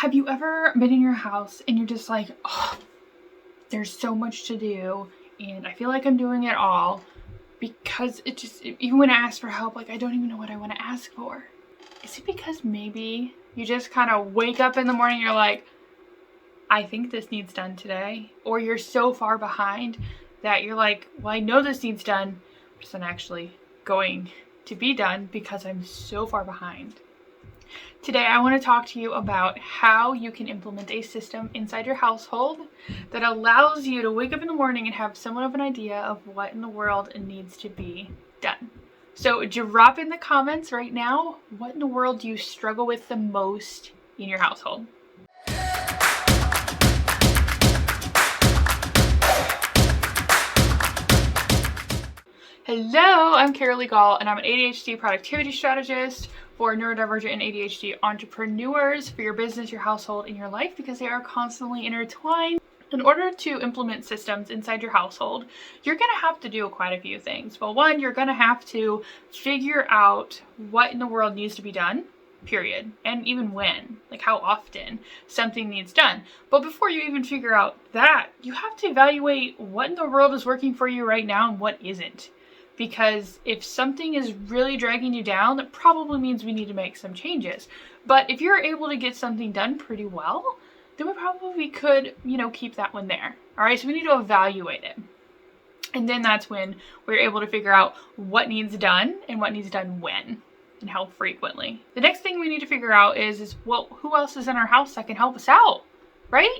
Have you ever been in your house and you're just like, oh, there's so much to do and I feel like I'm doing it all, because even when I ask for help, like I don't even know what I want to ask for. Is it because maybe you just kind of wake up in the morning, you're like, I think this needs done today, or you're so far behind that you're like, well, I know this needs done, but it's not actually going to be done because I'm so far behind. Today, I want to talk to you about how you can implement a system inside your household that allows you to wake up in the morning and have somewhat of an idea of what in the world needs to be done. So drop in the comments right now, what in the world do you struggle with the most in your household? Hello, I'm Carolee Gall, and I'm an ADHD productivity strategist for neurodivergent and ADHD entrepreneurs for your business, your household, and your life, because they are constantly intertwined. In order to implement systems inside your household, you're going to have to do quite a few things. Well, one, you're going to have to figure out what in the world needs to be done, period, and even when, like how often something needs done. But before you even figure out that, you have to evaluate what in the world is working for you right now and what isn't. Because if something is really dragging you down, that probably means we need to make some changes. But if you're able to get something done pretty well, then we probably could, keep that one there. All right, so we need to evaluate it. And then that's when we're able to figure out what needs done and what needs done when and how frequently. The next thing we need to figure out is who else is in our house that can help us out, right?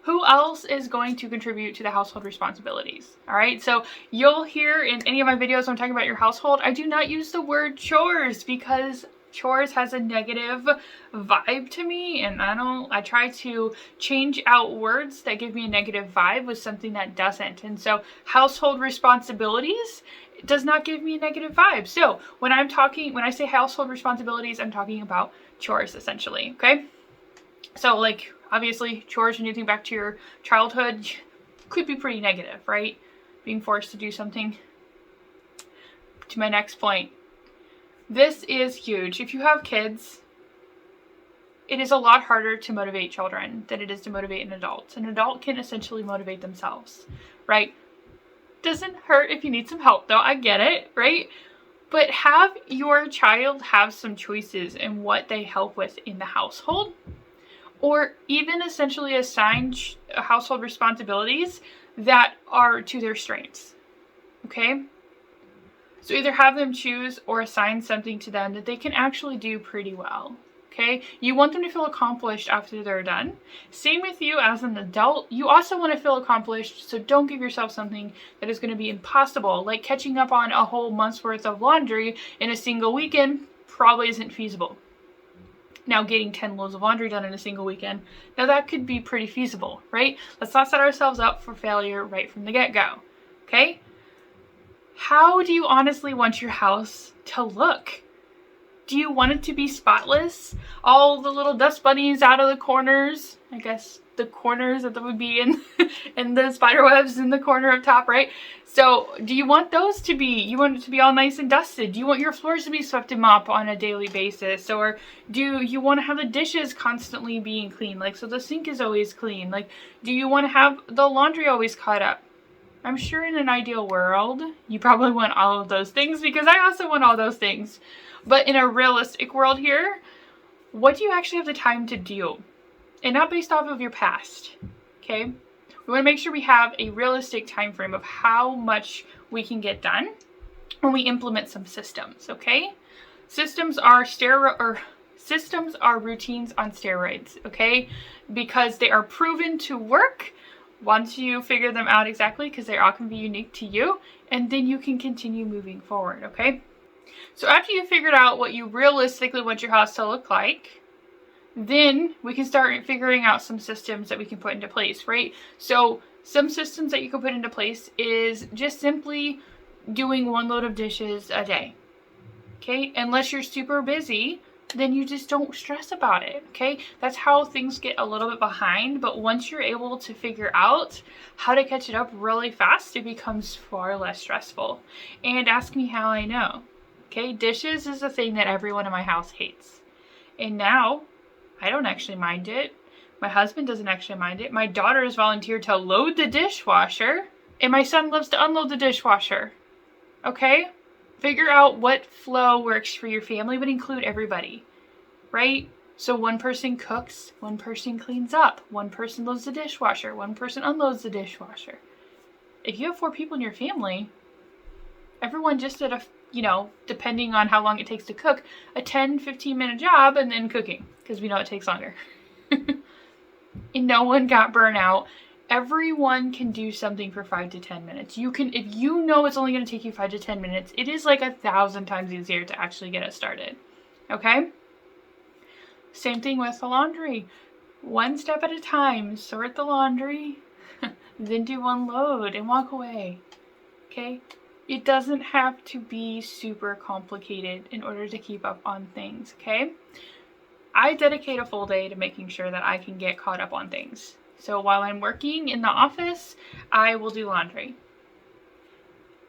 Who else is going to contribute to the household responsibilities? All right, so you'll hear in any of my videos when I'm talking about your household, I do not use the word chores because chores has a negative vibe to me, and I try to change out words that give me a negative vibe with something that doesn't. And so household responsibilities does not give me a negative vibe. So when I say household responsibilities, I'm talking about chores essentially, okay? So like, obviously, chores, when you think back to your childhood, could be pretty negative, right? Being forced to do something. To my next point, this is huge. If you have kids, it is a lot harder to motivate children than it is to motivate an adult. An adult can essentially motivate themselves, right? Doesn't hurt if you need some help, though. I get it, right? But have your child have some choices in what they help with in the household, or even essentially assign household responsibilities that are to their strengths, okay? So either have them choose or assign something to them that they can actually do pretty well, okay? You want them to feel accomplished after they're done. Same with you as an adult. You also want to feel accomplished, so don't give yourself something that is going to be impossible, like catching up on a whole month's worth of laundry in a single weekend probably isn't feasible. Now, getting 10 loads of laundry done in a single weekend, now that could be pretty feasible, right? Let's not set ourselves up for failure right from the get-go, okay? How do you honestly want your house to look? Do you want it to be spotless? All the little dust bunnies out of the corners, I guess the corners that would be in, and the spider webs in the corner up top, right? So do you want those to be, you want it to be all nice and dusted? Do you want your floors to be swept and mopped on a daily basis? Or do you want to have the dishes constantly being clean? Like, so the sink is always clean. Like, do you want to have the laundry always caught up? I'm sure in an ideal world, you probably want all of those things, because I also want all those things. But in a realistic world here, what do you actually have the time to do? And not based off of your past, okay? We want to make sure we have a realistic time frame of how much we can get done when we implement some systems, okay? Systems are routines on steroids, okay? Because they are proven to work once you figure them out exactly, because they all can be unique to you, and then you can continue moving forward, okay? So after you've figured out what you realistically want your house to look like, then we can start figuring out some systems that we can put into place, right? So some systems that you can put into place is just simply doing one load of dishes a day, okay? Unless you're super busy, then you just don't stress about it, okay? That's how things get a little bit behind, but once you're able to figure out how to catch it up really fast, it becomes far less stressful. And ask me how I know, okay? Dishes is a thing that everyone in my house hates. And now I don't actually mind it. My husband doesn't actually mind it. My daughter has volunteered to load the dishwasher, and my son loves to unload the dishwasher. Okay? Figure out what flow works for your family, but include everybody, right? So one person cooks, one person cleans up, one person loads the dishwasher, one person unloads the dishwasher. If you have 4 people in your family, everyone just did a, depending on how long it takes to cook, a 10-15 minute job and then cooking, because we know it takes longer. And no one got burnt out. Everyone can do something for 5 to 10 minutes. You can, if you know it's only going to take you 5 to 10 minutes, it is like 1,000 times easier to actually get it started. Okay? Same thing with the laundry. One step at a time. Sort the laundry, then do one load and walk away. Okay? It doesn't have to be super complicated in order to keep up on things. Okay? I dedicate a full day to making sure that I can get caught up on things. So while I'm working in the office, I will do laundry.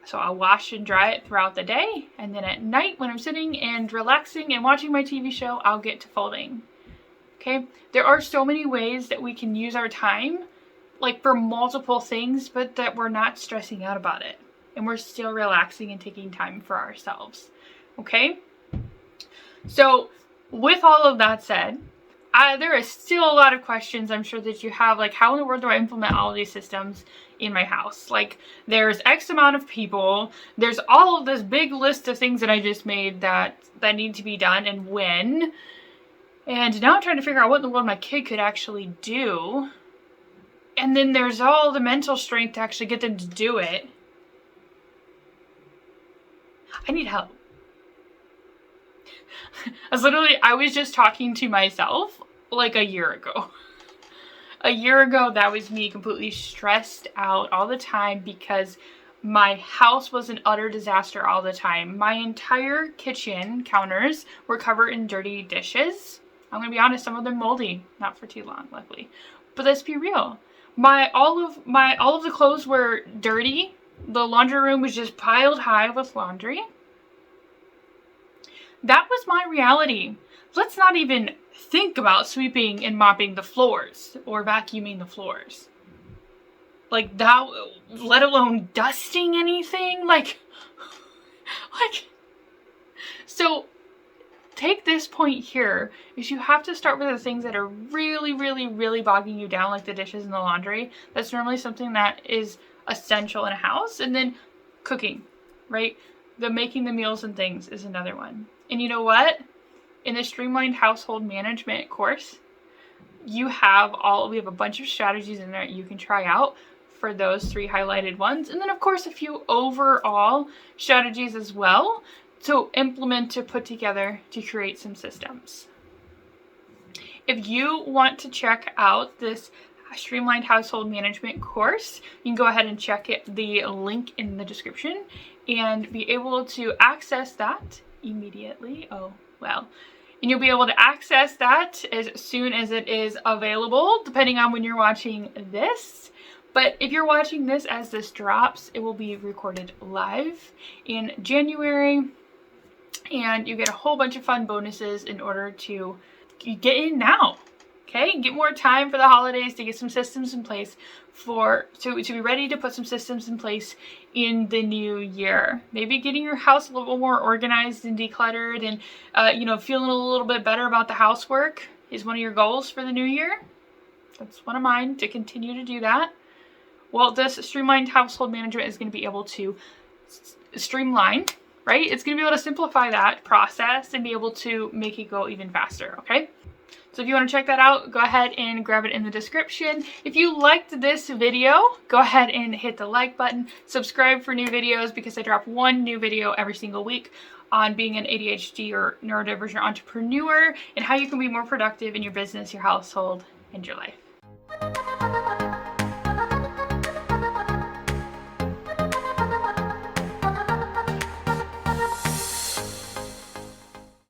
So I'll wash and dry it throughout the day, and then at night when I'm sitting and relaxing and watching my TV show, I'll get to folding. Okay? There are so many ways that we can use our time, like for multiple things, but that we're not stressing out about it. And we're still relaxing and taking time for ourselves. Okay? So with all of that said, there is still a lot of questions I'm sure that you have, like how in the world do I implement all of these systems in my house? Like there's X amount of people, there's all of this big list of things that I just made that need to be done and when. And now I'm trying to figure out what in the world my kid could actually do. And then there's all the mental strength to actually get them to do it. I need help. I was just talking to myself like a year ago. A year ago, that was me completely stressed out all the time because my house was an utter disaster all the time. My entire kitchen counters were covered in dirty dishes. I'm going to be honest, some of them moldy. Not for too long, luckily. But let's be real. All of the clothes were dirty. The laundry room was just piled high with laundry. That was my reality. Let's not even think about sweeping and mopping the floors or vacuuming the floors. Like that, let alone dusting anything. So take this point here is you have to start with the things that are really, really, really bogging you down, like the dishes and the laundry. That's normally something that is essential in a house. And then cooking, right? The making the meals and things is another one. And you know what? In the Streamlined Household Management course, we have a bunch of strategies in there you can try out for those 3 highlighted ones. And then of course, a few overall strategies as well to implement, to put together, to create some systems. If you want to check out this Streamlined Household Management course, you can go ahead and check the link in the description and be able to access that immediately. And you'll be able to access that as soon as it is available, depending on when you're watching this. But if you're watching this as this drops, it will be recorded live in January. And you get a whole bunch of fun bonuses in order to get in now. Okay, get more time for the holidays to get some systems in place to be ready to put some systems in place in the new year. Maybe getting your house a little more organized and decluttered and, feeling a little bit better about the housework is one of your goals for the new year. That's one of mine, to continue to do that. Well, this Streamlined Household Management is going to be able to streamline, right? It's going to be able to simplify that process and be able to make it go even faster, okay? So if you want to check that out, go ahead and grab it in the description. If you liked this video, go ahead and hit the like button. Subscribe for new videos because I drop one new video every single week on being an ADHD or neurodivergent entrepreneur and how you can be more productive in your business, your household, and your life.